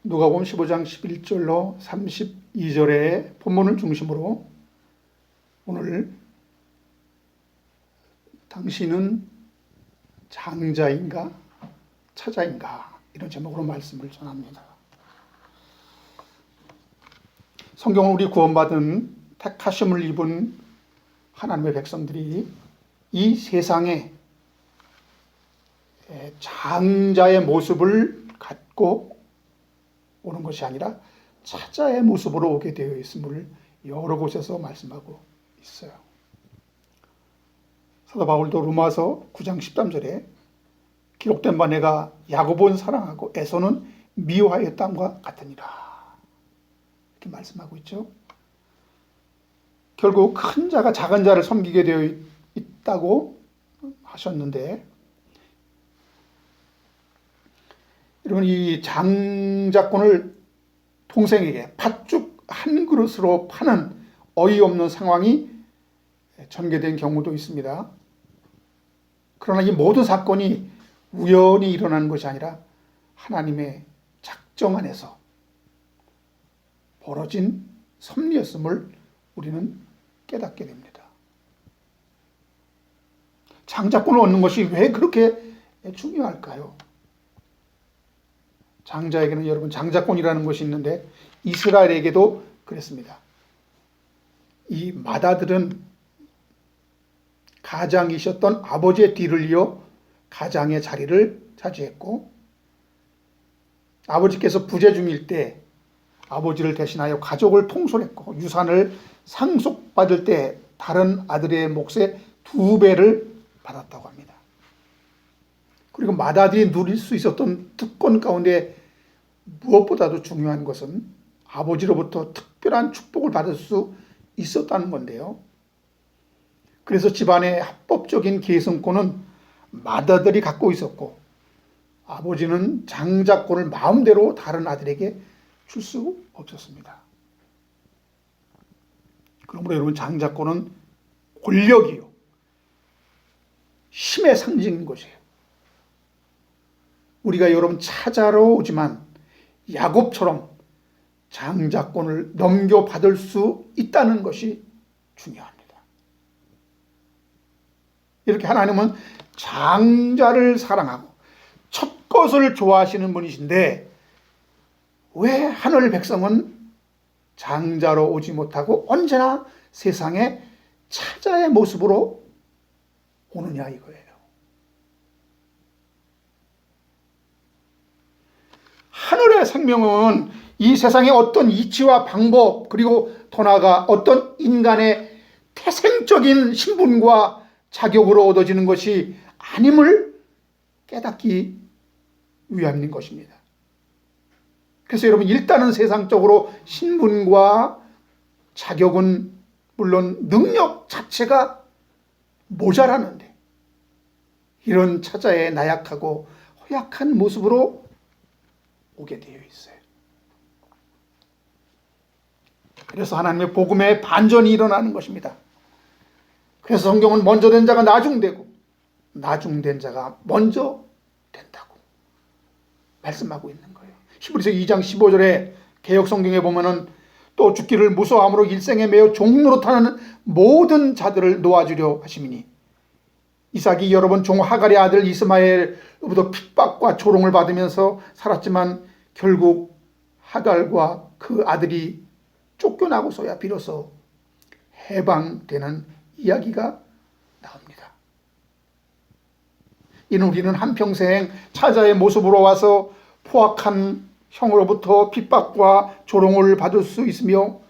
누가복음 15장 11절로 32절의 본문을 중심으로 오늘 당신은 장자인가 차자인가 이런 제목으로 말씀을 전합니다. 성경은 우리 구원받은 택하심을 입은 하나님의 백성들이 이 세상에 장자의 모습을 갖고 오는 것이 아니라 차자의 모습으로 오게 되어 있음을 여러 곳에서 말씀하고 있어요. 사도 바울도 로마서 9장 13절에 기록된 바 내가 야고보는 사랑하고 에서는 미워하였다함과 같으니라 이렇게 말씀하고 있죠. 결국 큰 자가 작은 자를 섬기게 되어 있다고 하셨는데, 여러분 이 장자권을 동생에게 팥죽 한 그릇으로 파는 어이없는 상황이 전개된 경우도 있습니다. 그러나 이 모든 사건이 우연히 일어나는 것이 아니라 하나님의 작정 안에서 벌어진 섭리였음을 우리는 깨닫게 됩니다. 장자권을 얻는 것이 왜 그렇게 중요할까요? 장자에게는 여러분 장자권이라는 것이 있는데 이스라엘에게도 그랬습니다. 이 맏아들은 가장이셨던 아버지의 뒤를 이어 가장의 자리를 차지했고, 아버지께서 부재 중일 때 아버지를 대신하여 가족을 통솔했고, 유산을 상속받을 때 다른 아들의 몫의 2배를 받았다고 합니다. 그리고 맏아들이 누릴 수 있었던 특권 가운데 무엇보다도 중요한 것은 아버지로부터 특별한 축복을 받을 수 있었다는 건데요. 그래서 집안의 합법적인 계승권은 맏아들이 갖고 있었고, 아버지는 장자권을 마음대로 다른 아들에게 줄 수 없었습니다. 그러므로 여러분 장자권은 권력이요, 힘의 상징인 것이에요. 우리가 여러분 차자로 오지만 야곱처럼 장자권을 넘겨받을 수 있다는 것이 중요합니다. 이렇게 하나님은 장자를 사랑하고 첫 것을 좋아하시는 분이신데, 왜 하늘 백성은 장자로 오지 못하고 언제나 세상에 차자의 모습으로 오느냐 이거예요. 하늘의 생명은 이 세상의 어떤 이치와 방법, 그리고 더 나아가 어떤 인간의 태생적인 신분과 자격으로 얻어지는 것이 아님을 깨닫기 위함인 것입니다. 그래서 여러분 일단은 세상적으로 신분과 자격은 물론 능력 자체가 모자라는데, 이런 차자의 나약하고 허약한 모습으로 오게 되어 있어요. 그래서 하나님의 복음의 반전이 일어나는 것입니다. 그래서 성경은 먼저 된 자가 나중되고 나중된 자가 먼저 된다고 말씀하고 있는 거예요. 히브리서 2장 15절에 개역 성경에 보면은 또 죽기를 무서워함으로 일생에 매어 종노릇하는 모든 자들을 놓아주려 하심이니, 이삭이 여러 번 종 하갈의 아들 이스마엘로부터 핍박과 조롱을 받으면서 살았지만 결국 하갈과 그 아들이 쫓겨나고서야 비로소 해방되는 이야기가 나옵니다. 이는 우리는 한평생 차자의 모습으로 와서 포악한 형으로부터 핍박과 조롱을 받을 수 있으며,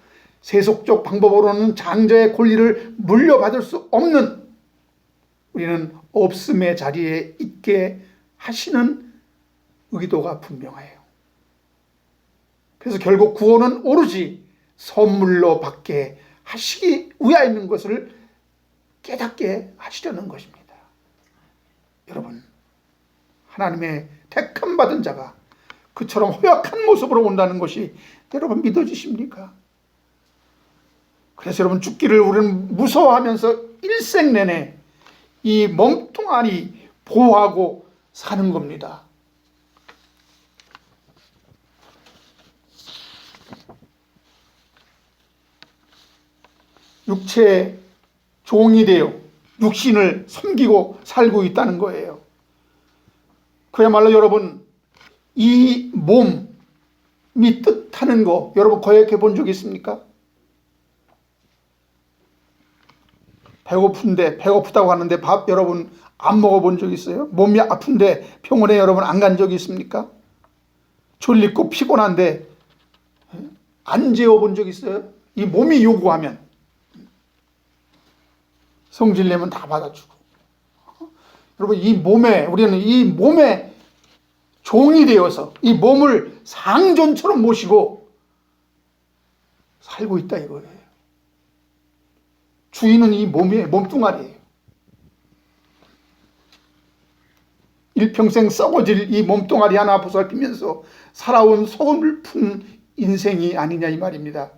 세속적 방법으로는 장자의 권리를 물려받을 수 없는, 우리는 없음의 자리에 있게 하시는 의도가 분명해요. 그래서 결국 구원은 오로지 선물로 받게 하시기 위하여인 것을 깨닫게 하시려는 것입니다. 여러분, 하나님의 택함 받은 자가 그처럼 허약한 모습으로 온다는 것이 여러분 믿어지십니까? 그래서 여러분 죽기를 우리는 무서워하면서 일생 내내 이 멍뚱하니 보호하고 사는 겁니다. 육체의 종이 되어 육신을 섬기고 살고 있다는 거예요. 그야말로 여러분, 이 몸이 뜻하는 거 여러분 거역해 본 적 있습니까? 배고픈데 배고프다고 하는데 밥 여러분 안 먹어본 적 있어요? 몸이 아픈데 병원에 여러분 안 간 적이 있습니까? 졸리고 피곤한데 안 재워본 적 있어요? 이 몸이 요구하면 성질 내면 다 받아주고. 여러분, 우리는 이 몸에 종이 되어서 이 몸을 상전처럼 모시고 살고 있다 이거예요. 주인은 이 몸뚱아리예요. 일평생 썩어질 이 몸뚱아리 하나 보살피면서 살아온 서글픈 인생이 아니냐 이 말입니다.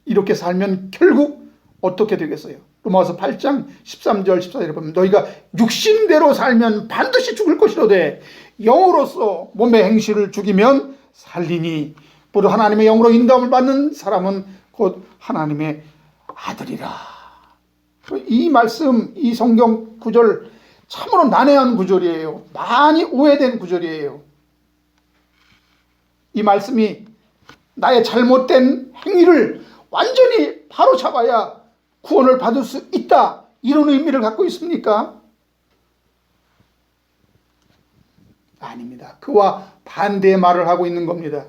이렇게 살면 결국 어떻게 되겠어요? 로마서 8장 13절 14절에 보면 너희가 육신대로 살면 반드시 죽을 것이로되 영으로서 몸의 행실을 죽이면 살리니 보도 하나님의 영으로 인도함을 받는 사람은 곧 하나님의 아들이라. 이 말씀, 이 성경 구절 참으로 난해한 구절이에요. 많이 오해된 구절이에요. 이 말씀이 나의 잘못된 행위를 완전히 바로잡아야 구원을 받을 수 있다, 이런 의미를 갖고 있습니까? 아닙니다. 그와 반대의 말을 하고 있는 겁니다.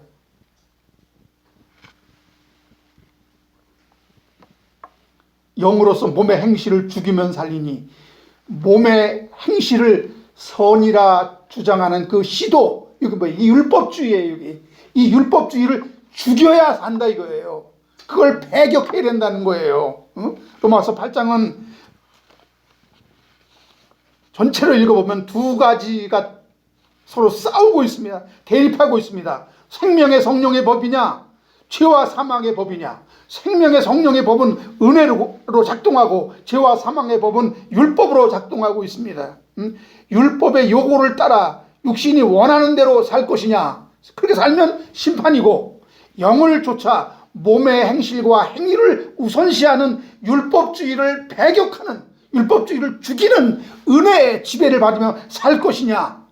영으로서 몸의 행실을 죽이면 살리니, 몸의 행실을 선이라 주장하는 그 시도, 여기 이 율법주의예요. 여기 이 율법주의를 죽여야 산다 이거예요. 그걸 배격해야 된다는 거예요. 로마서 8장은 전체를 읽어보면 두 가지가 서로 싸우고 있습니다. 대립하고 있습니다. 생명의 성령의 법이냐, 죄와 사망의 법이냐. 생명의 성령의 법은 은혜로 작동하고 죄와 사망의 법은 율법으로 작동하고 있습니다. 율법의 요구를 따라 육신이 원하는 대로 살 것이냐, 그렇게 살면 심판이고, 영을 쫓아 몸의 행실과 행위를 우선시하는 율법주의를 배격하는, 율법주의를 죽이는 은혜의 지배를 받으며 살 것이냐.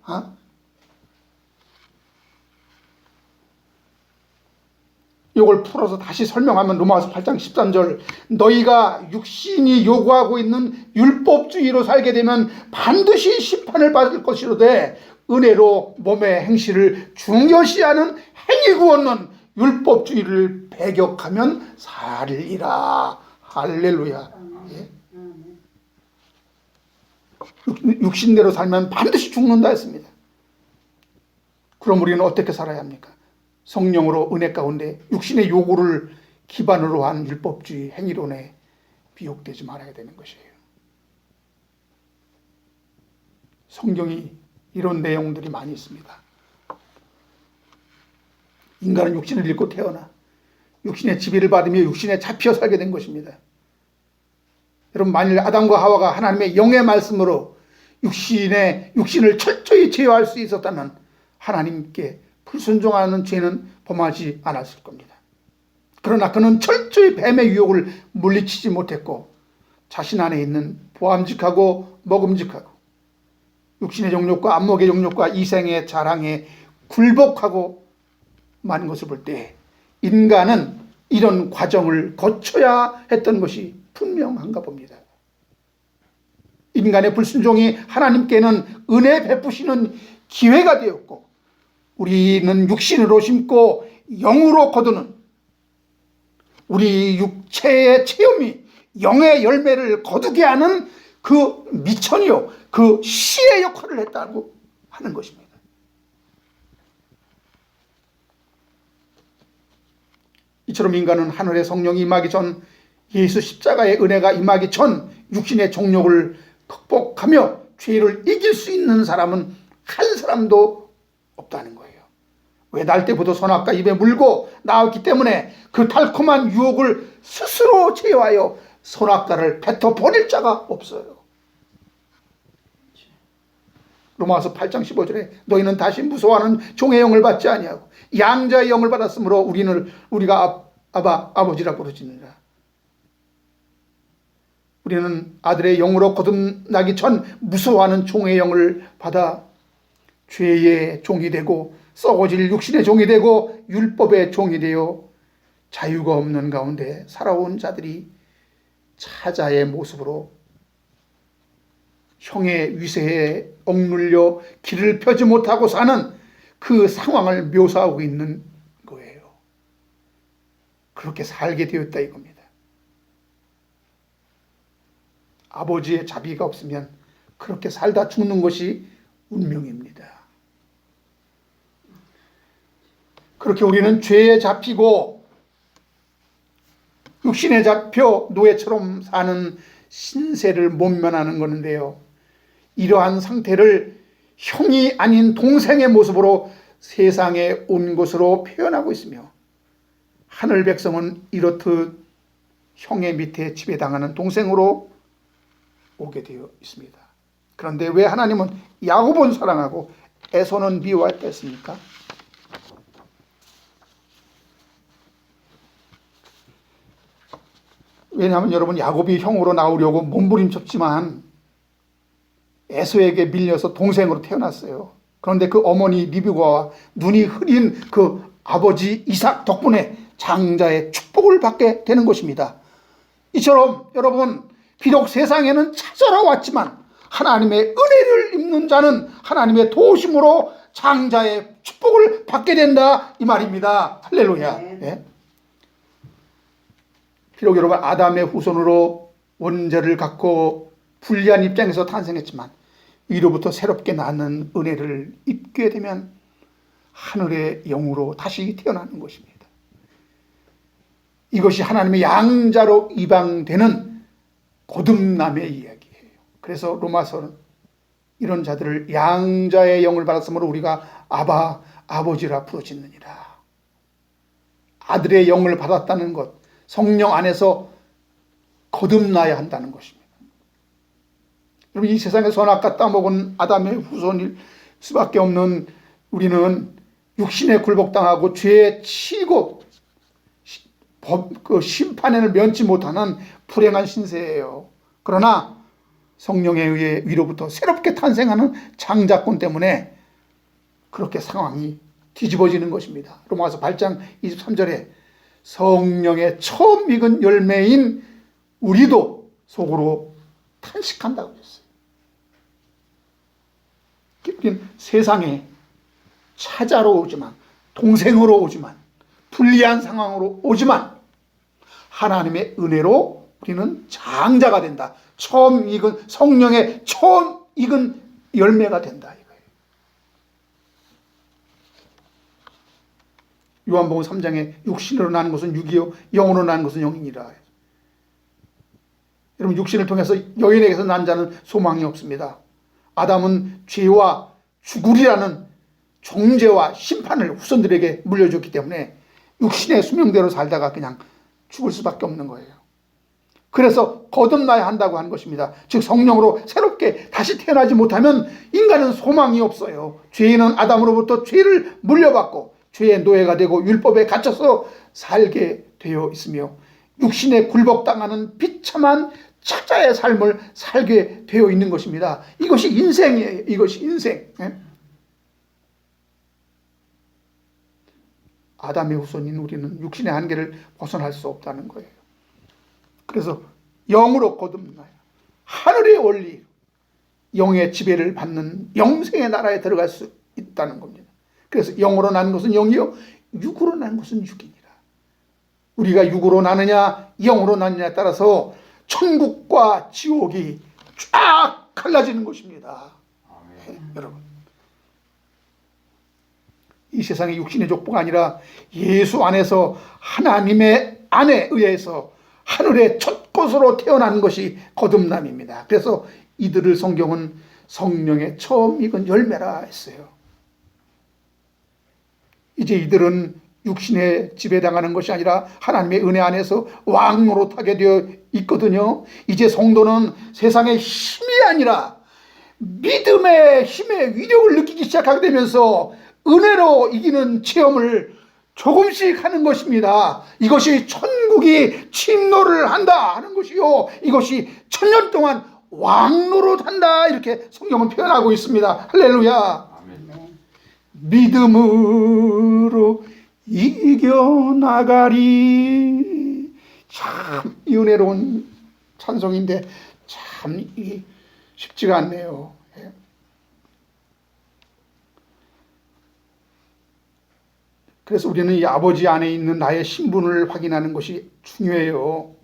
이걸 풀어서 다시 설명하면 로마서 8장 13절 너희가 육신이 요구하고 있는 율법주의로 살게 되면 반드시 심판을 받을 것이로되 은혜로 몸의 행실을 중요시하는 행위구원론 율법주의를 배격하면 살리라. 할렐루야. 예? 육신대로 살면 반드시 죽는다 했습니다. 그럼 우리는 어떻게 살아야 합니까? 성령으로 은혜 가운데 육신의 요구를 기반으로 한 율법주의 행위론에 미혹되지 말아야 되는 것이에요. 성경이 이런 내용들이 많이 있습니다. 인간은 육신을 잃고 태어나 육신의 지배를 받으며 육신에 잡혀 살게 된 것입니다. 여러분, 만일 아담과 하와가 하나님의 영의 말씀으로 육신을 철저히 제어할 수 있었다면 하나님께 불순종하는 죄는 범하지 않았을 겁니다. 그러나 그는 철저히 뱀의 유혹을 물리치지 못했고 자신 안에 있는 보암직하고 먹음직하고 육신의 정욕과 안목의 정욕과 이생의 자랑에 굴복하고 많은 것을 볼 때 인간은 이런 과정을 거쳐야 했던 것이 분명한가 봅니다. 인간의 불순종이 하나님께는 은혜 베푸시는 기회가 되었고 우리는 육신으로 심고 영으로 거두는 우리 육체의 체험이 영의 열매를 거두게 하는 그 미천이요, 그 씨의 역할을 했다고 하는 것입니다. 이처럼 인간은 하늘의 성령이 임하기 전, 예수 십자가의 은혜가 임하기 전 육신의 정욕을 극복하며 죄를 이길 수 있는 사람은 한 사람도 없다는 거예요. 왜 날 때부터 선악과 입에 물고 나왔기 때문에 그 달콤한 유혹을 스스로 제어하여 선악과를 뱉어 버릴 자가 없어요. 로마서 8장 15절에 너희는 다시 무서워하는 종의 영을 받지 아니하고 양자의 영을 받았으므로 우리가 아버지라 부르짖느니라. 우리는 아들의 영으로 거듭나기 전 무서워하는 종의 영을 받아 죄의 종이 되고 썩어질 육신의 종이 되고 율법의 종이 되어 자유가 없는 가운데 살아온 자들이 차자의 모습으로 형의 위세에 억눌려 길을 펴지 못하고 사는 그 상황을 묘사하고 있는 거예요. 그렇게 살게 되었다 이겁니다. 아버지의 자비가 없으면 그렇게 살다 죽는 것이 운명입니다. 그렇게 우리는 죄에 잡히고 육신에 잡혀 노예처럼 사는 신세를 모면하는 것인데요. 이러한 상태를 형이 아닌 동생의 모습으로 세상에 온 것으로 표현하고 있으며, 하늘 백성은 이렇듯 형의 밑에 지배당하는 동생으로 오게 되어 있습니다. 그런데 왜 하나님은 야곱은 사랑하고 에서는 미워했다 했습니까? 왜냐하면 여러분, 야곱이 형으로 나오려고 몸부림쳤지만 에서에게 밀려서 동생으로 태어났어요. 그런데 그 어머니 리브가와 눈이 흐린 그 아버지 이삭 덕분에 장자의 축복을 받게 되는 것입니다. 이처럼 여러분, 비록 세상에는 찾아왔지만 하나님의 은혜를 입는 자는 하나님의 도우심으로 장자의 축복을 받게 된다 이 말입니다. 할렐루야. 네. 비록 여러분 아담의 후손으로 원죄를 갖고 불리한 입장에서 탄생했지만 위로부터 새롭게 나는 은혜를 입게 되면 하늘의 영으로 다시 태어나는 것입니다. 이것이 하나님의 양자로 입양되는 거듭남의 이야기예요. 그래서 로마서는 이런 자들을 양자의 영을 받았으므로 우리가 아바, 아버지라 부르짖느니라. 아들의 영을 받았다는 것, 성령 안에서 거듭나야 한다는 것입니다. 여러분, 이 세상에 선악과 따먹은 아담의 후손일 수밖에 없는 우리는 육신에 굴복당하고 죄에 치고 그 심판을 면치 못하는 불행한 신세예요. 그러나 성령에 의해 위로부터 새롭게 탄생하는 장자권 때문에 그렇게 상황이 뒤집어지는 것입니다. 로마서 8장 23절에 성령의 처음 익은 열매인 우리도 속으로 탄식한다고 했어요. 우리는 세상에 찾아로 오지만, 동생으로 오지만, 불리한 상황으로 오지만 하나님의 은혜로 우리는 장자가 된다. 처음 익은 성령의 처음 익은 열매가 된다 이거예요. 요한복음 3장에 육신으로 나는 것은 육이요 영으로 나는 것은 영이니라. 여러분, 육신을 통해서 여인에게서 난 자는 소망이 없습니다. 아담은 죄와 죽으리라는 정죄와 심판을 후손들에게 물려줬기 때문에 육신의 수명대로 살다가 그냥 죽을 수밖에 없는 거예요. 그래서 거듭나야 한다고 하는 것입니다. 즉 성령으로 새롭게 다시 태어나지 못하면 인간은 소망이 없어요. 죄인은 아담으로부터 죄를 물려받고 죄의 노예가 되고 율법에 갇혀서 살게 되어 있으며 육신에 굴복당하는 비참한 찾아의 삶을 살게 되어 있는 것입니다. 이것이 인생이에요. 이것이 인생. 아담의 후손인 우리는 육신의 한계를 벗어날 수 없다는 거예요. 그래서 영으로 거듭나야 하늘의 원리, 영의 지배를 받는 영생의 나라에 들어갈 수 있다는 겁니다. 그래서 영으로 난 것은 영이요 육으로 난 것은 육이니라. 우리가 육으로 나느냐 영으로 나느냐에 따라서 천국과 지옥이 쫙 갈라지는 것입니다. 네, 여러분, 이 세상의 육신의 족보가 아니라 예수 안에서 하나님의 안에 의해서 하늘의 첫 곳으로 태어난 것이 거듭남입니다. 그래서 이들을 성경은 성령의 처음 익은 열매라 했어요. 이제 이들은 육신에 지배당하는 것이 아니라 하나님의 은혜 안에서 왕노릇하게 되어 있거든요. 이제 성도는 세상의 힘이 아니라 믿음의 힘의 위력을 느끼기 시작하게 되면서 은혜로 이기는 체험을 조금씩 하는 것입니다. 이것이 천국이 침노를 한다 하는 것이요, 이것이 천년 동안 왕노릇한다, 이렇게 성경은 표현하고 있습니다. 할렐루야. 아멘. 믿음으로 이겨나가리. 참 은혜로운 찬송인데 참 쉽지가 않네요. 그래서 우리는 이 아버지 안에 있는 나의 신분을 확인하는 것이 중요해요.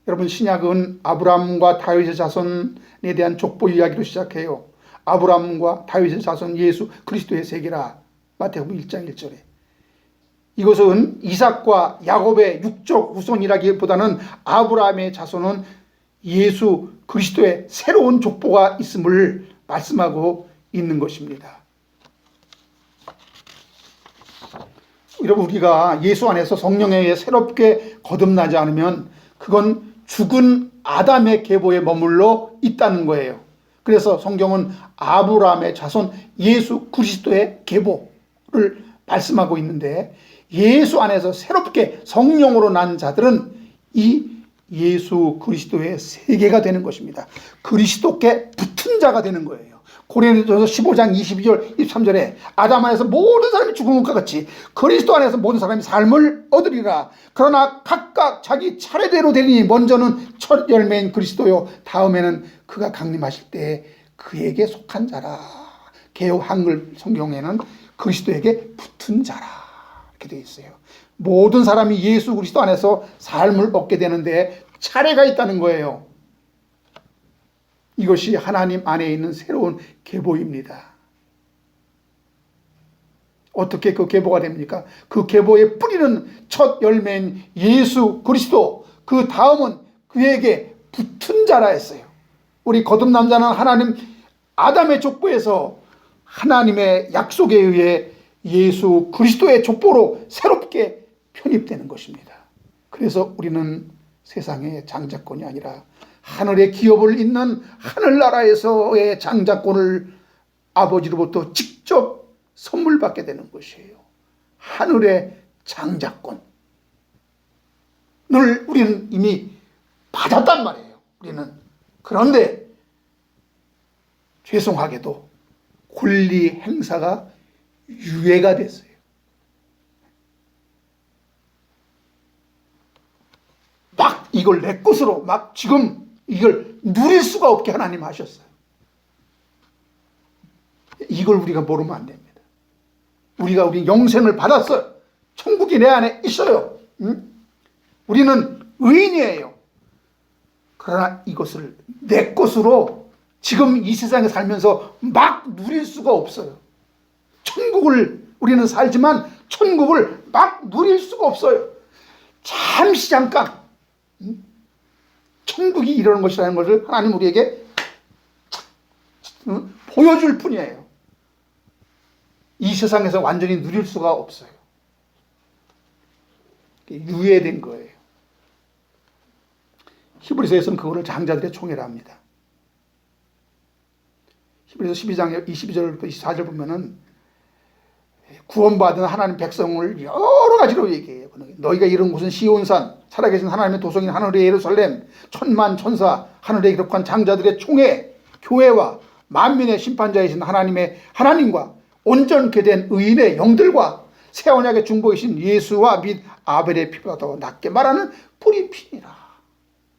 여러분, 신약은 아브라함과 다윗의 자손에 대한 족보 이야기로 시작해요. 아브라함과 다윗의 자손 예수 그리스도의 세계라. 마태복음 1장 1절에. 이것은 이삭과 야곱의 육적 후손이라기보다는 아브라함의 자손은 예수 그리스도의 새로운 족보가 있음을 말씀하고 있는 것입니다. 여러분, 우리가 예수 안에서 성령에 의해 새롭게 거듭나지 않으면 그건 죽은 아담의 계보에 머물러 있다는 거예요. 그래서 성경은 아브라함의 자손 예수 그리스도의 계보를 말씀하고 있는데, 예수 안에서 새롭게 성령으로 난 자들은 이 예수 그리스도의 세계가 되는 것입니다. 그리스도께 붙은 자가 되는 거예요. 고린도전서 15장 22절 23절에 아담 안에서 모든 사람이 죽은 것과 같이 그리스도 안에서 모든 사람이 삶을 얻으리라. 그러나 각각 자기 차례대로 되리니 먼저는 첫 열매인 그리스도요, 다음에는 그가 강림하실 때 그에게 속한 자라. 개역 한글 성경에는 그리스도에게 붙은 자라 이렇게 되어 있어요. 모든 사람이 예수 그리스도 안에서 삶을 얻게 되는데 차례가 있다는 거예요. 이것이 하나님 안에 있는 새로운 계보입니다. 어떻게 그 계보가 됩니까? 그 계보의 뿌리는 첫 열매인 예수 그리스도, 그 다음은 그에게 붙은 자라 했어요. 우리 거듭난 자는 하나님 아담의 족보에서 하나님의 약속에 의해 예수 그리스도의 족보로 새롭게 편입되는 것입니다. 그래서 우리는 세상의 장자권이 아니라 하늘의 기업을 잇는 하늘나라에서의 장자권을 아버지로부터 직접 선물 받게 되는 것이에요. 하늘의 장자권을 우리는 이미 받았단 말이에요. 우리는. 그런데 죄송하게도 권리 행사가 유예가 됐어요. 막 이걸 내 것으로 막 지금 이걸 누릴 수가 없게 하나님 하셨어요. 이걸 우리가 모르면 안 됩니다. 우리 영생을 받았어요. 천국이 내 안에 있어요. 응? 우리는 의인이에요. 그러나 이것을 내 것으로 지금 이 세상에 살면서 막 누릴 수가 없어요. 천국을 우리는 살지만 천국을 막 누릴 수가 없어요. 잠시 잠깐 천국이 이러는 것이라는 것을 하나님 우리에게 보여줄 뿐이에요. 이 세상에서 완전히 누릴 수가 없어요. 유예된 거예요. 히브리서에서는 그거를 장자들의 총회라 합니다. 히브리서 12장 22절부터 24절 보면은 구원받은 하나님 백성을 여러 가지로 얘기해요. 너희가 이룬 곳은 시온산, 살아계신 하나님의 도성인 하늘의 예루살렘, 천만 천사, 하늘에 기록한 장자들의 총회, 교회와 만민의 심판자이신 하나님과 온전케 된 의인의 영들과 새 언약의 중보이신 예수와 및 아벨의 피보다 더 낫게 말하는 뿌리핀이라.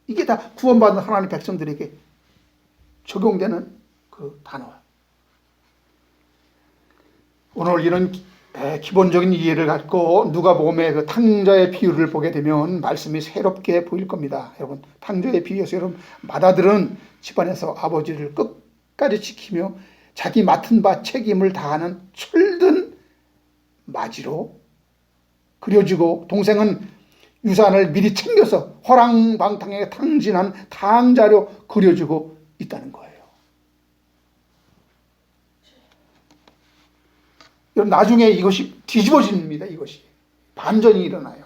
이게 다 구원받은 하나님 백성들에게 적용되는 그 단어. 오늘 이런 기본적인 이해를 갖고 누가복음의 그 탕자의 비유를 보게 되면 말씀이 새롭게 보일 겁니다. 여러분, 탕자의 비유에서 여러분 맏아들은 집안에서 아버지를 끝까지 지키며 자기 맡은 바 책임을 다하는 철든 맞이로 그려지고, 동생은 유산을 미리 챙겨서 허랑방탕하게 탕진한 탕자로 그려지고 있다는 거예요. 여러분, 나중에 이것이 뒤집어집니다. 이것이 반전이 일어나요.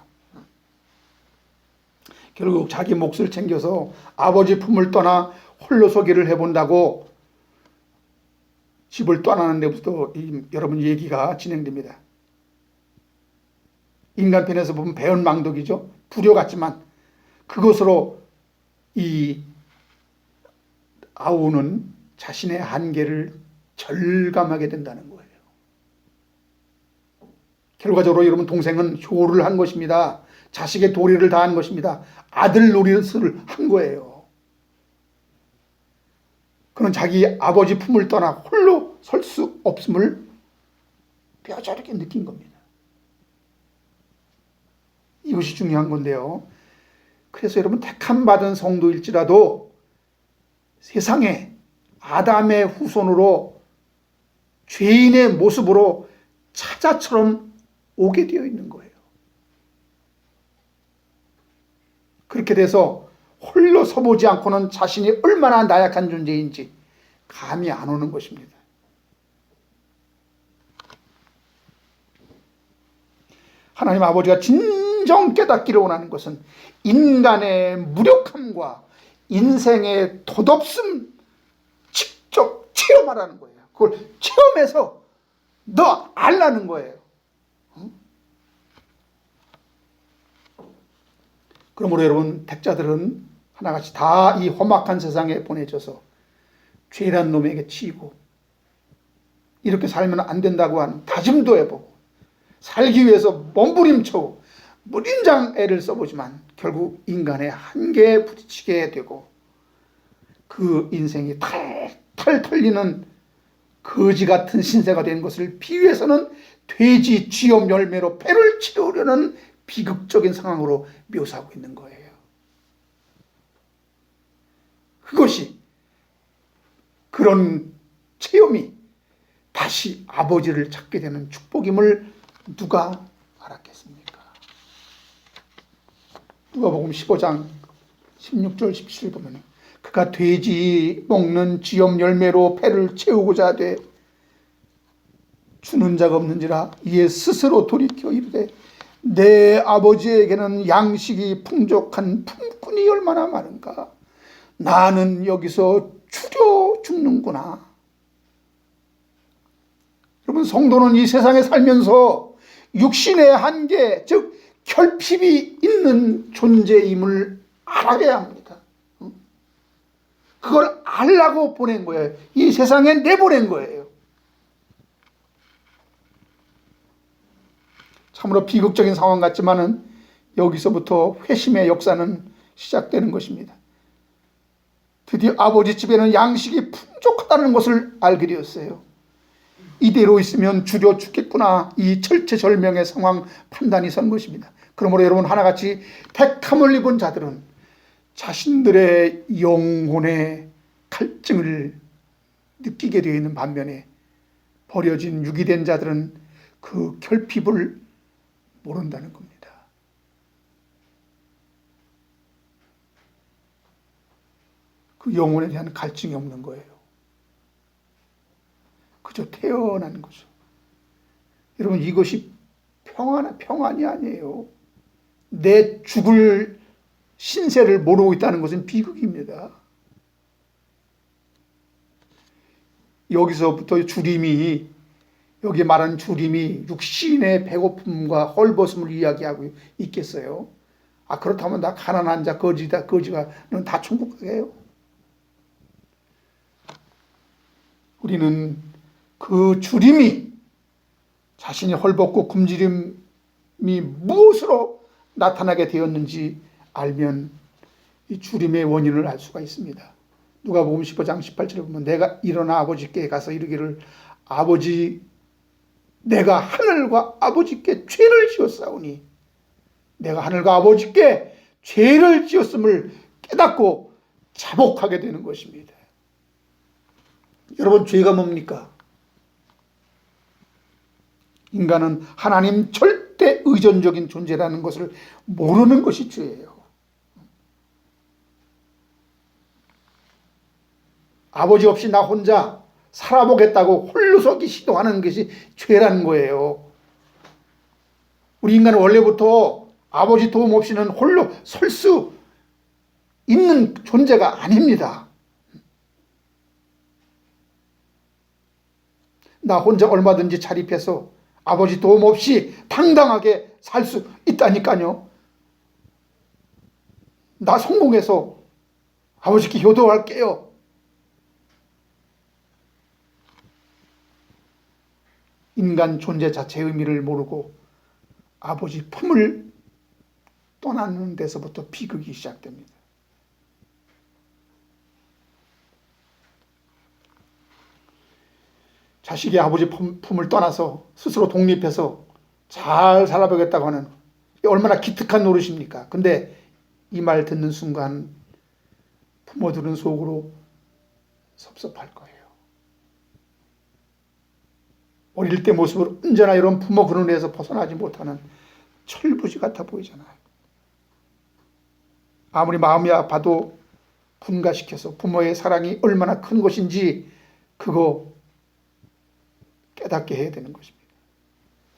결국 자기 몫을 챙겨서 아버지 품을 떠나 홀로 서기를 해본다고 집을 떠나는 데부터 여러분 얘기가 진행됩니다. 인간편에서 보면 배은망덕이죠. 불효 같지만 그것으로 이 아우는 자신의 한계를 절감하게 된다는 거예요. 결과적으로 여러분 동생은 효를 한 것입니다. 자식의 도리를 다한 것입니다. 아들 노릇을 한 거예요. 그는 자기 아버지 품을 떠나 홀로 설 수 없음을 뼈저리게 느낀 겁니다. 이것이 중요한 건데요. 그래서 여러분 택함 받은 성도일지라도 세상에 아담의 후손으로 죄인의 모습으로 차자처럼 오게 되어 있는 거예요. 그렇게 돼서 홀로 서보지 않고는 자신이 얼마나 나약한 존재인지 감이 안 오는 것입니다. 하나님 아버지가 진정 깨닫기를 원하는 것은 인간의 무력함과 인생의 돛없음 직접 체험하라는 거예요. 그걸 체험해서 너 알라는 거예요. 그러므로 여러분 택자들은 하나같이 다 이 험악한 세상에 보내져서 죄란 놈에게 치이고 이렇게 살면 안 된다고 하는 다짐도 해보고 살기 위해서 몸부림쳐 무림장 애를 써보지만 결국 인간의 한계에 부딪히게 되고 그 인생이 탈탈 털리는 거지 같은 신세가 된 것을 비유해서는 돼지 쥐염 열매로 배를 채우려는 비극적인 상황으로 묘사하고 있는 거예요. 그것이 그런 체험이 다시 아버지를 찾게 되는 축복임을 누가 알았겠습니까? 누가복음 15장 16절 17절 보면 그가 돼지 먹는 쥐염 열매로 배를 채우고자 하되 주는 자가 없는지라 이에 스스로 돌이켜 이르되 내 아버지에게는 양식이 풍족한 품꾼이 얼마나 많은가. 나는 여기서 추려 죽는구나. 여러분 성도는 이 세상에 살면서 육신의 한계, 즉 결핍이 있는 존재임을 알아야 합니다. 그걸 알라고 보낸 거예요. 이 세상에 내보낸 거예요. 참으로 비극적인 상황 같지만은 여기서부터 회심의 역사는 시작되는 것입니다. 드디어 아버지 집에는 양식이 풍족하다는 것을 알게 되었어요. 이대로 있으면 줄여 죽겠구나. 이 절체절명의 상황 판단이 선 것입니다. 그러므로 여러분 하나같이 택함을 입은 자들은 자신들의 영혼의 갈증을 느끼게 되어 있는 반면에 버려진 유기된 자들은 그 결핍을 모른다는 겁니다. 그 영혼에 대한 갈증이 없는 거예요. 그저 태어난 거죠. 여러분 이것이 평안이 아니에요. 내 죽을 신세를 모르고 있다는 것은 비극입니다. 여기서부터 주림이 여기 말하는 주림이 육신의 배고픔과 헐벗음을 이야기하고 있겠어요. 아 그렇다면 나 가난한 자 거지다 거지가 넌 다 천국 가게요. 우리는 그 주림이 자신이 헐벗고 굶주림이 무엇으로 나타나게 되었는지 알면 이 주림의 원인을 알 수가 있습니다. 누가복음 15장 18절에 보면 내가 일어나 아버지께 가서 이르기를 아버지 내가 하늘과 아버지께 죄를 지었사오니 내가 하늘과 아버지께 죄를 지었음을 깨닫고 자복하게 되는 것입니다. 여러분 죄가 뭡니까? 인간은 하나님 절대 의존적인 존재라는 것을 모르는 것이 죄예요. 아버지 없이 나 혼자 살아보겠다고 홀로 서기 시도하는 것이 죄라는 거예요. 우리 인간은 원래부터 아버지 도움 없이는 홀로 설 수 있는 존재가 아닙니다. 나 혼자 얼마든지 자립해서 아버지 도움 없이 당당하게 살 수 있다니까요. 나 성공해서 아버지께 효도할게요. 인간 존재 자체의 의미를 모르고 아버지 품을 떠나는 데서부터 비극이 시작됩니다. 자식이 아버지 품을 떠나서 스스로 독립해서 잘 살아보겠다고 하는, 얼마나 기특한 노릇입니까? 근데 이 말 듣는 순간 부모들은 속으로 섭섭할 거예요. 어릴 때 모습으로 언제나 이런 부모 그늘에서 벗어나지 못하는 철부지 같아 보이잖아요. 아무리 마음이 아파도 분가시켜서 부모의 사랑이 얼마나 큰 것인지 그거 깨닫게 해야 되는 것입니다.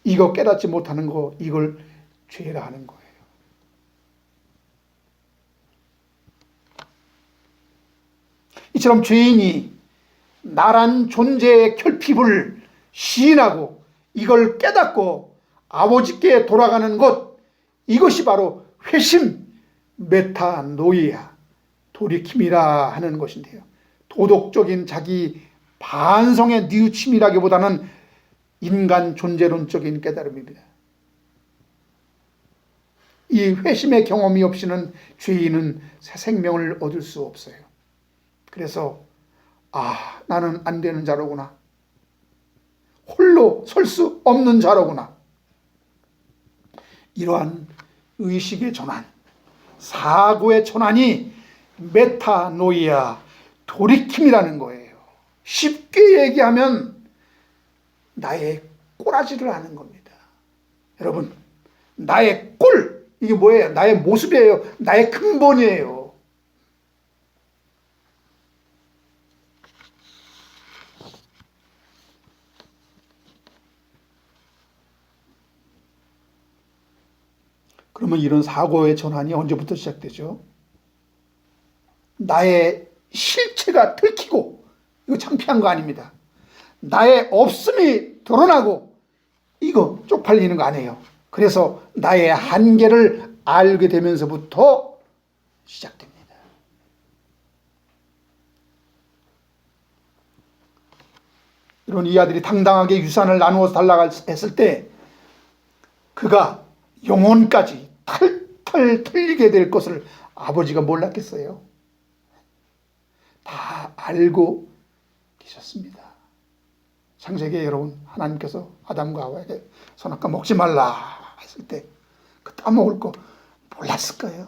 이거 깨닫지 못하는 거, 이걸 죄라 하는 거예요. 이처럼 죄인이 나란 존재의 결핍을 시인하고 이걸 깨닫고 아버지께 돌아가는 것, 이것이 바로 회심, 메타노이아, 돌이킴이라 하는 것인데요. 도덕적인 자기 반성의 뉘우침이라기보다는 인간 존재론적인 깨달음입니다. 이 회심의 경험이 없이는 죄인은 새 생명을 얻을 수 없어요. 그래서 나는 안 되는 자로구나. 홀로 설 수 없는 자로구나. 이러한 의식의 전환, 사고의 전환이 메타노이아, 돌이킴이라는 거예요. 쉽게 얘기하면 나의 꼬라지를 하는 겁니다. 여러분, 나의 꼴, 이게 뭐예요? 나의 모습이에요. 나의 근본이에요. 그러면 이런 사고의 전환이 언제부터 시작되죠? 나의 실체가 들키고, 이거 창피한 거 아닙니다. 나의 없음이 드러나고, 이거 쪽팔리는 거 아니에요. 그래서 나의 한계를 알게 되면서부터 시작됩니다. 이런 이 아들이 당당하게 유산을 나누어서 달라고 했을 때 그가 영혼까지 탈탈 털리게 될 것을 아버지가 몰랐겠어요? 다 알고 계셨습니다. 창세기에 여러분, 하나님께서 아담과 하와에게 선악과 먹지 말라 했을 때 그 따먹을 거 몰랐을 거예요.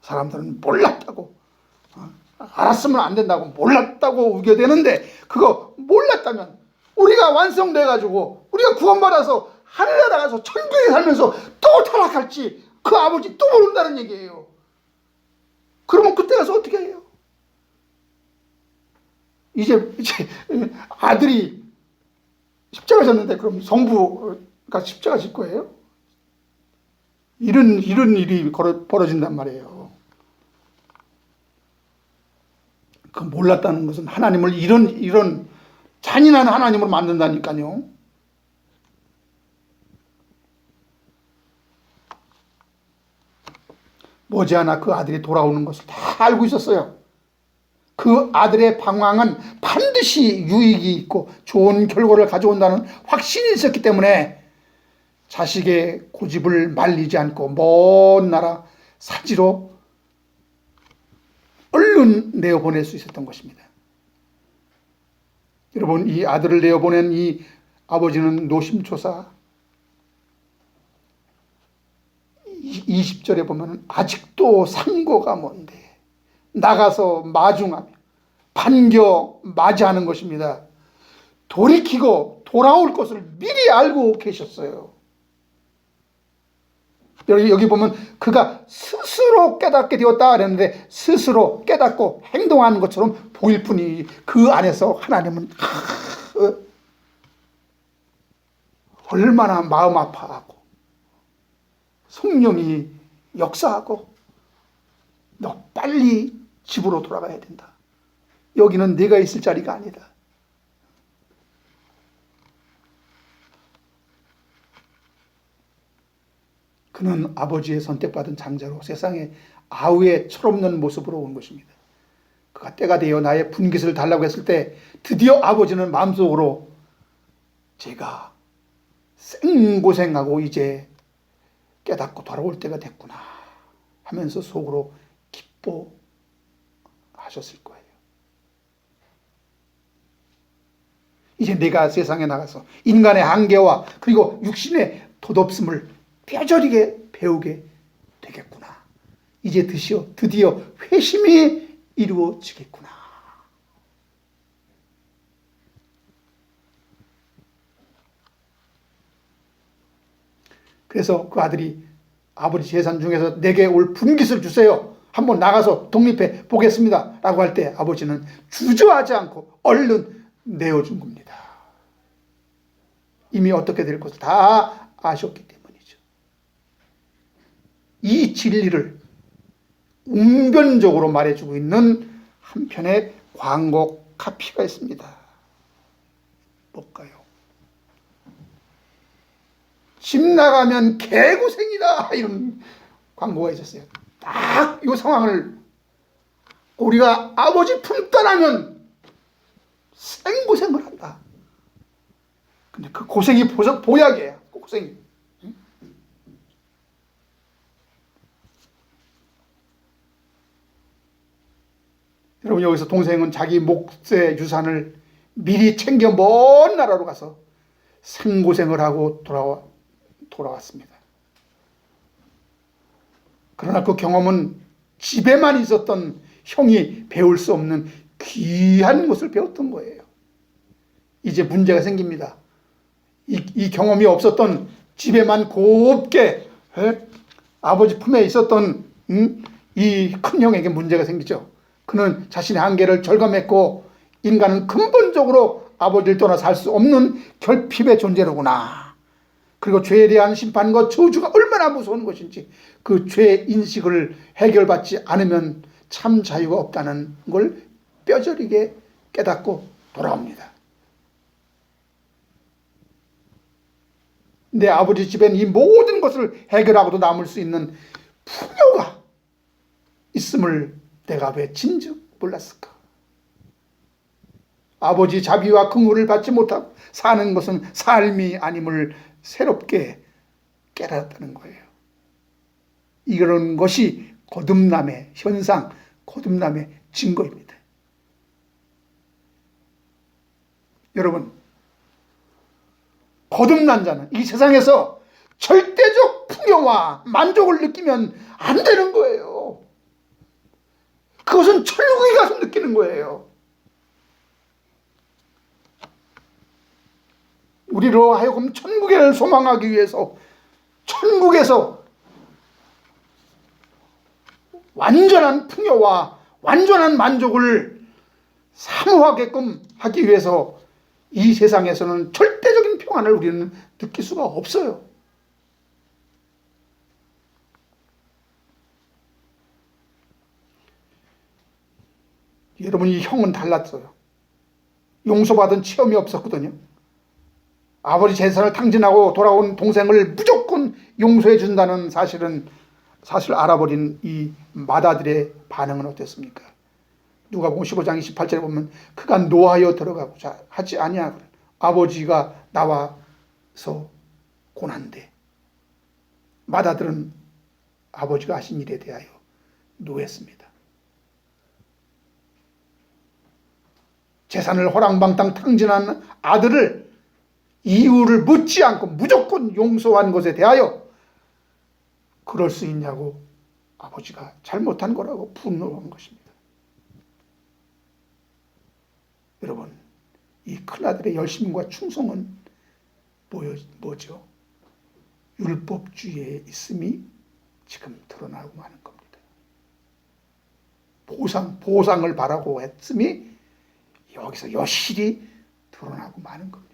사람들은 몰랐다고, 알았으면 안 된다고, 몰랐다고 우겨대는데, 그거 몰랐다면 우리가 완성돼가지고 우리가 구원받아서 하늘에 나가서 천국에 살면서 또 타락할지 그 아버지 또 모른다는 얘기예요. 그러면 그때 가서 어떻게 해요? 이제 아들이 십자가 졌는데 그럼 성부가 십자가 질 거예요? 이런 일이 벌어진단 말이에요. 그 몰랐다는 것은 하나님을 이런 잔인한 하나님으로 만든다니까요. 머지않아 그 아들이 돌아오는 것을 다 알고 있었어요. 그 아들의 방황은 반드시 유익이 있고 좋은 결과를 가져온다는 확신이 있었기 때문에 자식의 고집을 말리지 않고 먼 나라 사지로 얼른 내어보낼 수 있었던 것입니다. 여러분, 이 아들을 내어보낸 이 아버지는 노심초사 20절에 보면 아직도 상고가 뭔데 나가서 마중하며 반겨 맞이하는 것입니다. 돌이키고 돌아올 것을 미리 알고 계셨어요. 여기 보면 그가 스스로 깨닫게 되었다 그랬는데 스스로 깨닫고 행동하는 것처럼 보일 뿐이 그 안에서 하나님은 얼마나 마음 아파하고 성령이 역사하고 너 빨리 집으로 돌아가야 된다. 여기는 네가 있을 자리가 아니다. 그는 아버지의 선택받은 장자로 세상에 아우의 철없는 모습으로 온 것입니다. 그가 때가 되어 나의 분깃을 달라고 했을 때 드디어 아버지는 마음속으로 제가 생고생하고 이제 깨닫고 돌아올 때가 됐구나 하면서 속으로 기뻐하셨을 거예요. 이제 내가 세상에 나가서 인간의 한계와 그리고 육신의 돛없음을 뼈저리게 배우게 되겠구나. 이제 드디어 회심이 이루어지겠구나. 그래서 그 아들이 아버지 재산 중에서 내게 올 분깃을 주세요. 한번 나가서 독립해 보겠습니다. 라고 할 때 아버지는 주저하지 않고 얼른 내어준 겁니다. 이미 어떻게 될 것을 다 아셨기 때문이죠. 이 진리를 웅변적으로 말해주고 있는 한편의 광고 카피가 있습니다. 뭘까요? 집 나가면 개고생이다 이런 광고가 있었어요. 딱 이 상황을 우리가 아버지 품 떠나면 생고생을 한다. 근데 그 고생이 보약이에요. 고생이. 여러분 여기서 동생은 자기 몫의 유산을 미리 챙겨 먼 나라로 가서 생고생을 하고 돌아왔습니다. 그러나 그 경험은 집에만 있었던 형이 배울 수 없는 귀한 것을 배웠던 거예요. 이제 문제가 생깁니다. 이 경험이 없었던 집에만 곱게 아버지 품에 있었던 이 큰형에게 문제가 생기죠. 그는 자신의 한계를 절감했고 인간은 근본적으로 아버지를 떠나 살 수 없는 결핍의 존재로구나. 그리고 죄에 대한 심판과 저주가 얼마나 무서운 것인지 그 죄 인식을 해결받지 않으면 참 자유가 없다는 걸 뼈저리게 깨닫고 돌아옵니다. 내 아버지 집엔 이 모든 것을 해결하고도 남을 수 있는 풍요가 있음을 내가 왜 진즉 몰랐을까? 아버지 자비와 긍휼을 받지 못하고 사는 것은 삶이 아님을 새롭게 깨달았다는 거예요. 이런 것이 거듭남의 현상, 거듭남의 증거입니다. 여러분, 거듭난 자는 이 세상에서 절대적 풍요와 만족을 느끼면 안 되는 거예요. 그것은 천국에 가서 느끼는 거예요. 우리로 하여금 천국을 소망하기 위해서 천국에서 완전한 풍요와 완전한 만족을 사모하게끔 하기 위해서 이 세상에서는 절대적인 평안을 우리는 느낄 수가 없어요. 여러분, 이 형은 달랐어요. 용서받은 체험이 없었거든요. 아버지 재산을 탕진하고 돌아온 동생을 무조건 용서해 준다는 사실을 알아버린 이 마다들의 반응은 어땠습니까? 누가복음 15장 28절에 보면 그가 노하여 들어가고자 하지 아니하고 아버지가 나와서 고난데 마다들은 아버지가 하신 일에 대하여 노했습니다. 재산을 호랑방탕 탕진한 아들을 이유를 묻지 않고 무조건 용서한 것에 대하여 그럴 수 있냐고 아버지가 잘못한 거라고 분노한 것입니다. 여러분, 이 큰아들의 열심과 충성은 뭐죠? 율법주의에 있음이 지금 드러나고 마는 겁니다. 보상을 바라고 했음이 여기서 여실히 드러나고 마는 겁니다.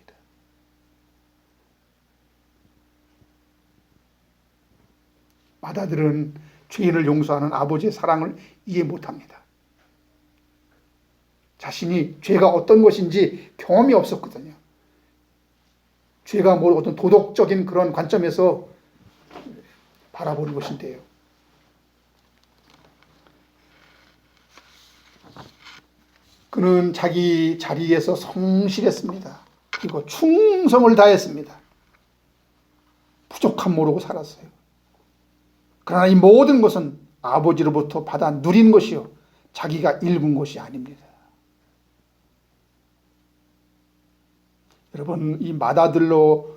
마다들은 죄인을 용서하는 아버지의 사랑을 이해 못합니다. 자신이 죄가 어떤 것인지 경험이 없었거든요. 죄가 뭐 어떤 도덕적인 그런 관점에서 바라보는 것인데요. 그는 자기 자리에서 성실했습니다. 그리고 충성을 다했습니다. 부족함 모르고 살았어요. 그러나 이 모든 것은 아버지로부터 받아 누린 것이요 자기가 일군 것이 아닙니다. 여러분, 이 맏아들로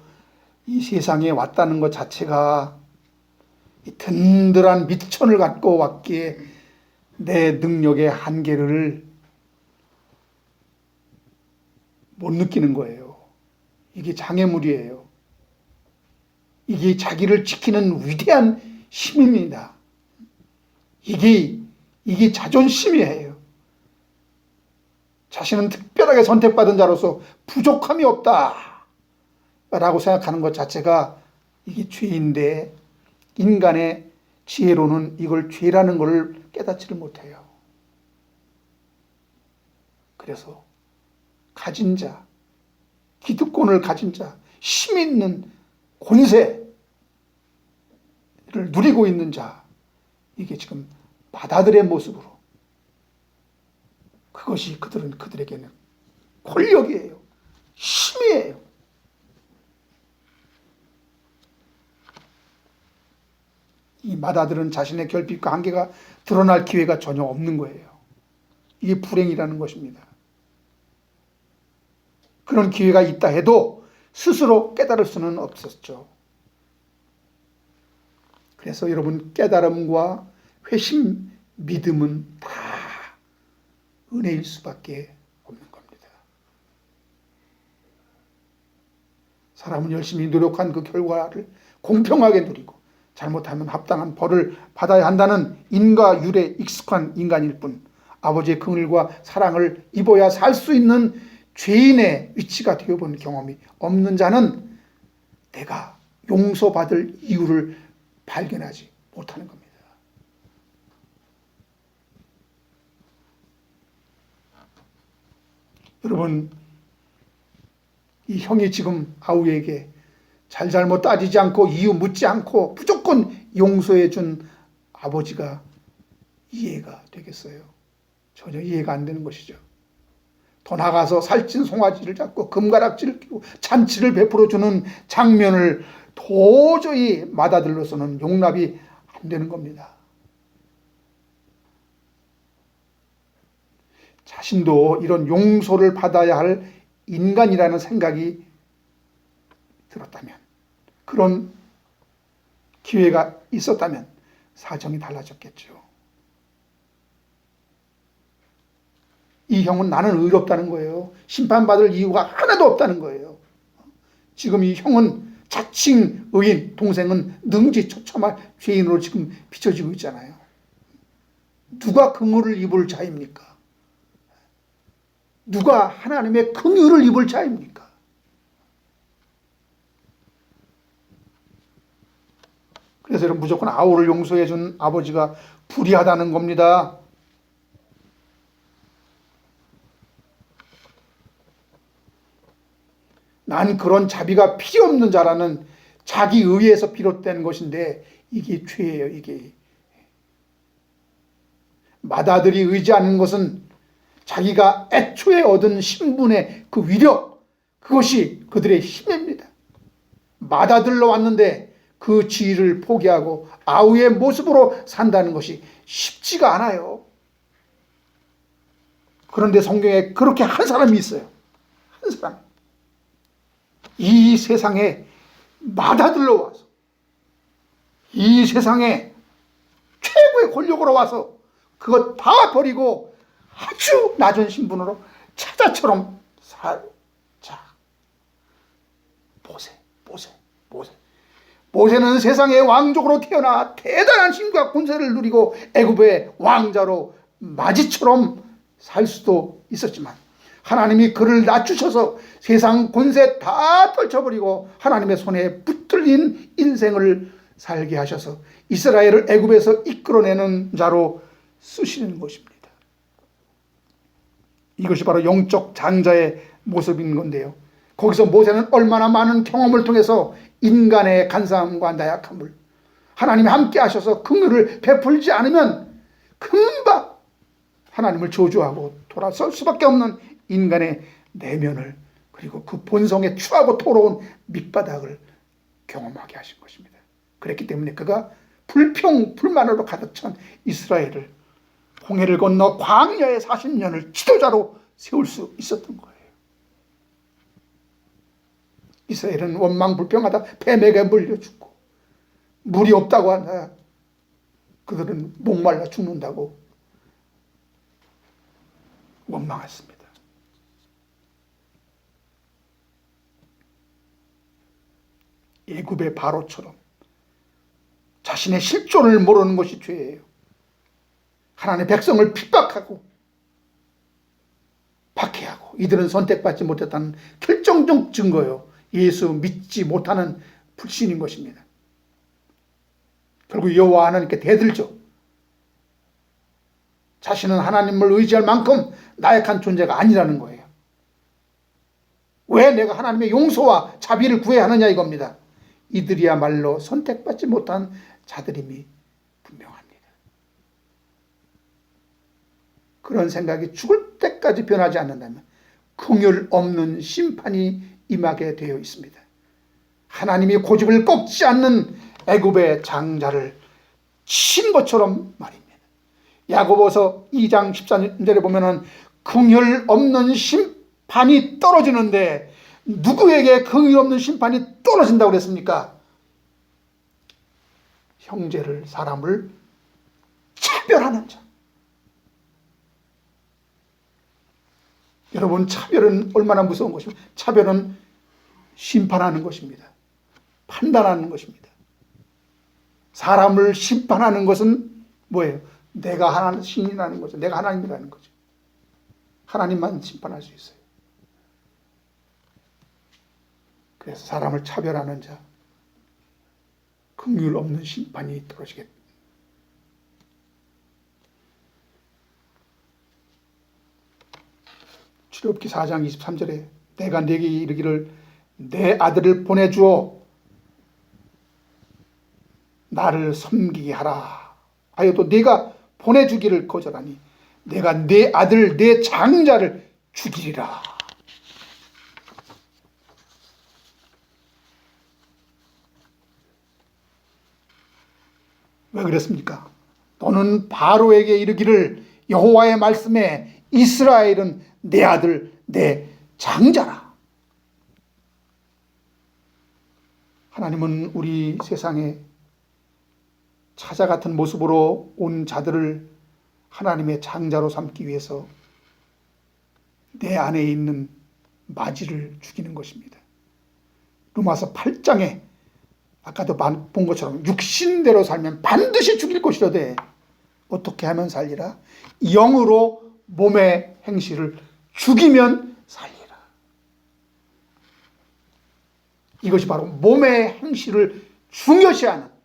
이 세상에 왔다는 것 자체가 이 든든한 미천을 갖고 왔기에 내 능력의 한계를 못 느끼는 거예요. 이게 장애물이에요. 이게 자기를 지키는 위대한 힘입니다. 이게 자존심이에요. 자신은 특별하게 선택받은 자로서 부족함이 없다 라고 생각하는 것 자체가 이게 죄인데, 인간의 지혜로는 이걸 죄라는 것을 깨닫지를 못해요. 그래서 가진 자, 기득권을 가진 자, 힘 있는 권세를 누리고 있는 자, 이게 지금 맏아들의 모습으로, 그것이 그들에게는 권력이에요. 힘이에요. 이 맏아들은 자신의 결핍과 한계가 드러날 기회가 전혀 없는 거예요. 이게 불행이라는 것입니다. 그런 기회가 있다 해도 스스로 깨달을 수는 없었죠. 그래서 여러분, 깨달음과 회심, 믿음은 다 은혜일 수밖에 없는 겁니다. 사람은 열심히 노력한 그 결과를 공평하게 누리고 잘못하면 합당한 벌을 받아야 한다는 인과율에 익숙한 인간일 뿐, 아버지의 긍휼과 사랑을 입어야 살 수 있는 죄인의 위치가 되어본 경험이 없는 자는 내가 용서받을 이유를 발견하지 못하는 겁니다. 여러분, 이 형이 지금 아우에게 잘잘못 따지지 않고 이유 묻지 않고 무조건 용서해 준 아버지가 이해가 되겠어요? 전혀 이해가 안 되는 것이죠. 더 나가서 살찐 송아지를 잡고 금가락지를 끼고 잔치를 베풀어주는 장면을 도저히 맏아들로서는 용납이 안 되는 겁니다. 자신도 이런 용서를 받아야 할 인간이라는 생각이 들었다면, 그런 기회가 있었다면 사정이 달라졌겠죠. 이 형은 나는 의롭다는 거예요. 심판받을 이유가 하나도 없다는 거예요. 지금 이 형은 자칭 의인, 동생은 능지처참한 죄인으로 지금 비춰지고 있잖아요. 누가 긍휼을 입을 자입니까? 누가 하나님의 긍휼을 입을 자입니까? 그래서 여러분, 무조건 아우를 용서해 준 아버지가 불의하다는 겁니다. 난 그런 자비가 필요 없는 자라는 자기 의에서 비롯된 것인데 이게 죄예요. 이게 맏아들이 의지하는 것은 자기가 애초에 얻은 신분의 그 위력, 그것이 그들의 힘입니다. 맏아들로 왔는데 그 지위를 포기하고 아우의 모습으로 산다는 것이 쉽지가 않아요. 그런데 성경에 그렇게 한 사람이 있어요. 한 사람. 이 세상에 맏아들로 와서, 이 세상에 최고의 권력으로 와서 그것 다 버리고 아주 낮은 신분으로 차자처럼 살자. 모세는 세상의 왕족으로 태어나 대단한 힘과 권세를 누리고 애굽의 왕자로 마지처럼 살 수도 있었지만, 하나님이 그를 낮추셔서 세상 권세 다 떨쳐버리고 하나님의 손에 붙들린 인생을 살게 하셔서 이스라엘을 애굽에서 이끌어내는 자로 쓰시는 것입니다. 이것이 바로 영적 장자의 모습인 건데요. 거기서 모세는 얼마나 많은 경험을 통해서 인간의 간사함과 나약함을, 하나님이 함께 하셔서 긍휼을 베풀지 않으면 금방 하나님을 저주하고 돌아설 수밖에 없는 인간의 내면을, 그리고 그 본성에 추하고 토로운 밑바닥을 경험하게 하신 것입니다. 그랬기 때문에 그가 불평불만으로 가득 찬 이스라엘을 홍해를 건너 광야의 40년을 지도자로 세울 수 있었던 거예요. 이스라엘은 원망불평하다 뱀에게 물려 죽고, 물이 없다고 한다 그들은 목말라 죽는다고 원망했습니다. 애굽의 바로처럼 자신의 실존을 모르는 것이 죄예요. 하나님의 백성을 핍박하고 박해하고, 이들은 선택받지 못했다는 결정적 증거요, 예수 믿지 못하는 불신인 것입니다. 결국 여호와 하나님께 대들죠. 자신은 하나님을 의지할 만큼 나약한 존재가 아니라는 거예요. 왜 내가 하나님의 용서와 자비를 구해야 하느냐 이겁니다. 이들이야말로 선택받지 못한 자들임이 분명합니다. 그런 생각이 죽을 때까지 변하지 않는다면 긍휼 없는 심판이 임하게 되어 있습니다. 하나님이 고집을 꺾지 않는 애굽의 장자를 친 것처럼 말입니다. 야고보서 2장 14절에 보면은 긍휼 없는 심판이 떨어지는데, 누구에게 긍휼 없는 심판이 떨어진다고 그랬습니까? 형제를, 사람을 차별하는 자. 여러분, 차별은 얼마나 무서운 것입니까? 차별은 심판하는 것입니다. 판단하는 것입니다. 사람을 심판하는 것은 뭐예요? 내가 하나님이라는 거죠. 내가 하나님이라는 거죠. 하나님만 심판할 수 있어요. 그래서 사람을 차별하는 자, 긍휼 없는 심판이 떨어지겠다. 출애굽기 4장 23절에 내가 네게 이르기를 내 아들을 보내주어 나를 섬기게 하라 하여도 네가 보내주기를 거절하니 내가 내 아들 내 장자를 죽이리라. 왜 그랬습니까? 너는 바로에게 이르기를 여호와의 말씀에 이스라엘은 내 아들 내 장자라. 하나님은 우리 세상에 사자 같은 모습으로 온 자들을 하나님의 장자로 삼기 위해서 내 안에 있는 마지를 죽이는 것입니다. 로마서 8장에 아까도 본 것처럼 육신대로 살면 반드시 죽일 것이로되 어떻게 하면 살리라? 영으로 몸의 행실을 죽이면 살리라. 이것이 바로 몸의 행실을 중요시하는,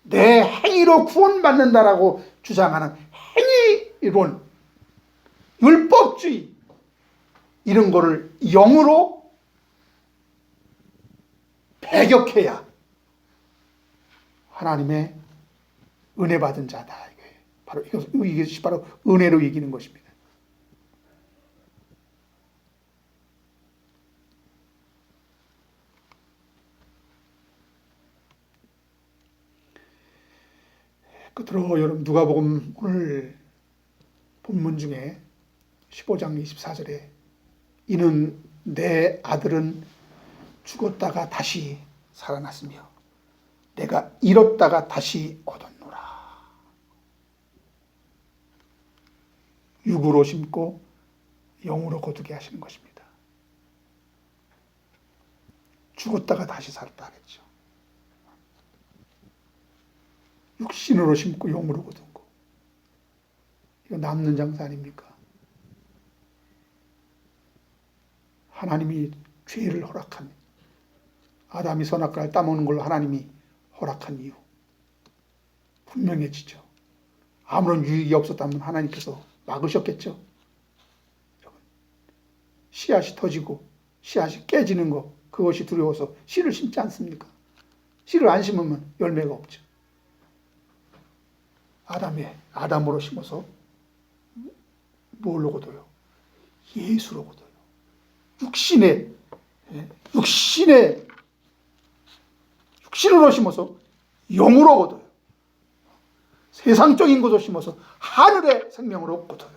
내 행위로 구원받는다라고 주장하는 행위론, 율법주의, 이런 거를 영으로 배격해야 하나님의 은혜 받은 자다. 이것이 바로 은혜로 이기는 것입니다. 끝으로 여러분, 누가복음 오늘 본문 중에 15장 24절에 이는 내 아들은 죽었다가 다시 살아났으며 내가 잃었다가 다시 얻었노라. 육으로 심고 영으로 거두게 하시는 것입니다. 죽었다가 다시 살았다 하겠죠. 육신으로 심고 영으로 거둔 거. 이거 남는 장사 아닙니까? 하나님이 죄를 허락한, 아담이 선악과를 따먹는 걸로 하나님이 허락한 이유 분명해지죠. 아무런 유익이 없었다면 하나님께서 막으셨겠죠. 씨앗이 터지고 씨앗이 깨지는 거, 그것이 두려워서 씨를 심지 않습니까? 씨를 안 심으면 열매가 없죠. 아담으로 심어서 뭘로 거둬요? 예수로 거둬요. 육신으로 심어서 영으로 거둬요. 세상적인 것으로 심어서 하늘의 생명으로 거둬요.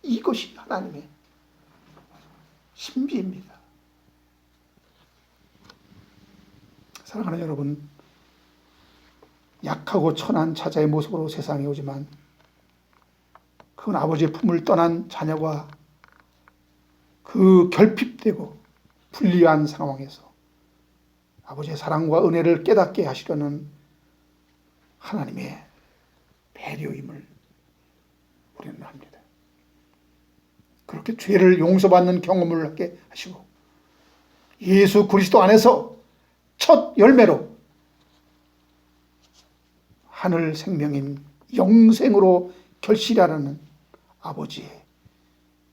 이것이 하나님의 신비입니다. 사랑하는 여러분, 약하고 천한 자자의 모습으로 세상에 오지만 그건 아버지의 품을 떠난 자녀가 그 결핍되고 불리한 상황에서 아버지의 사랑과 은혜를 깨닫게 하시려는 하나님의 배려임을 우리는 합니다. 그렇게 죄를 용서받는 경험을 하게 하시고 예수 그리스도 안에서 첫 열매로 하늘 생명인 영생으로 결실하라는 아버지의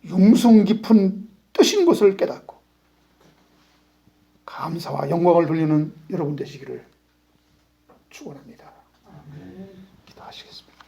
융숭 깊은 뜻인 것을 깨닫고 감사와 영광을 돌리는 여러분 되시기를 축원합니다. 기도하시겠습니다.